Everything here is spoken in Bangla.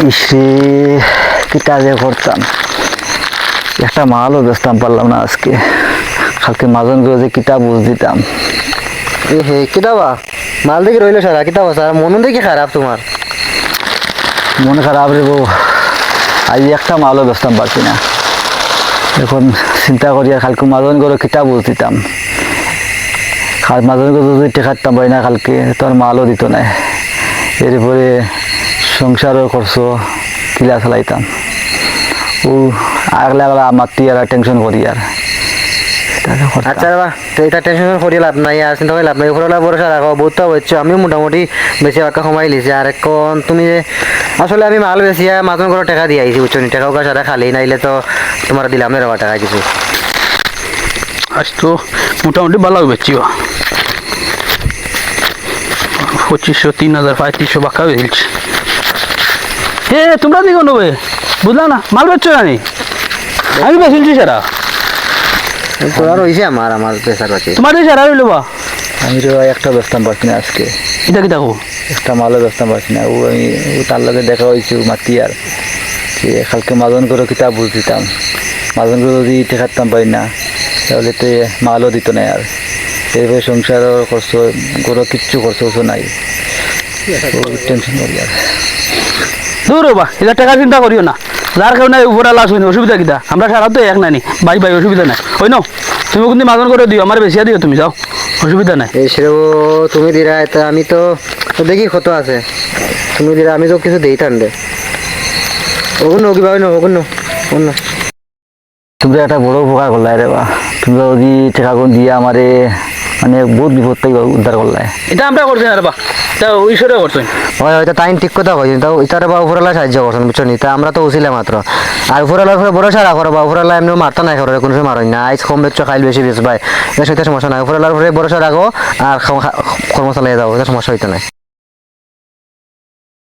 ইসে কিটা যে করতাম, একটা মালও বেচতাম পারলাম না আজকে। কালকে মাজন করে যে কিটা বুঝ দিতাম। হে কিতাবা মাল দেখি রইলো সারা কিতাবা স্যার মন দেখি খারাপ তোমার। মন খারাপ রে বউ, আজ একটা মালও বেচতাম পারছি না। এখন চিন্তা করি আর কালকে মাজন করে কিটা বুঝ দিতাম। মাজন করে যদি টেকাতাম পারি না কালকে, তোর মালও দিত না। এরপরে সংসারও করছো, কিলা চালাইতাম। ও আগলা আগলা মাতি আর টেনশন করি আর। আচ্ছা বাবা এটা টেনশন করি লাভ নাই আর চিন্তা করে লাভ নাই, উপরওয়ালা ভরসা রাখো। বহুত হচ্ছে আমিও মোটামুটি বেশি একটা সময় লিছি। আর এখন তুমি আসলে আমি মাল বেশিয়া মাজন করে টাকা দিয়ে আইছি বুঝছো নি, টাকা ওকা সারা খালি নাইলে তো তোমার দিলাম না টাকা কিছু। আজ তো মোটামুটি ভালো বেচছি 2500 3000 3500 বাক্কা বেচছি। এ তোমরা দিকে নেবে বুঝলা না, মাল বেচছো জানি আমি বেচছি সারা। তোরা রয়েছে আমার আমার পেশার পাচ্ছি তোমার দিয়ে সারা রইলো বা আমি তো একটা বেচতাম পারছি না আজকে। এটা কি দেখো একটা মালও বেচতাম পারছি না। ও তার লগে দেখা হয়েছে মাতি আর যে কালকে মাজন করে কিতাব বুঝ দিতাম। মাজন করে যদি টেকাতাম পারি না তাহলে তো মালও দিত না আর। এরপরে সংসারও করছো, গরো কিচ্ছু করছো নাই। টেনশন করি আর। দূর বা এটা টাকা চিন্তা করিও না, যার কেউ নাই উপরে লাশ হইনি, অসুবিধা কিটা আমরা সারা তো এক নানি ভাই ভাই অসুবিধা নাই ওই নাও। তুমি কিন্তু মাজন করে দিও, আমার বেশিয়া দিও, তুমি যাও অসুবিধা নাই। এই সেও তুমি দিরা এটা আমি তো দেখি কত আছে তুমি দিরা আমি তো কিছু দেই থানবে ওগুন কিভাবে নো ওগুন অন্য তুমি একটা বড় উপকার করলাই রে বা। তুমি যদি টাকাগুলো দিয়ে আমারে মানে বহুত বিপদ থেকে উদ্ধার করলাই। এটা আমরা করছি না রে বা, তা ঈশ্বরে করছেন। হয় হয়তো টাইম ঠিক কথা কইছেন, তাও ইতারে বা উপরওয়ালা সাহায্য করছেন বুঝছো নি, তা আমরা তো উছিলাম মাত্র। আর উপরওয়ালার উপরে ভরসা রাখো বা, উপরওয়ালা এমনি মারতা নাই করো কোনো সময় মারই না। আইস কম বেচছো খাইল বেশি বেচবাই, এটা সেটা সমস্যা নাই। উপরওয়ালার উপরে ভরসা রাখো আর কর্ম চালিয়ে যাও, এটা সমস্যা হইতো না।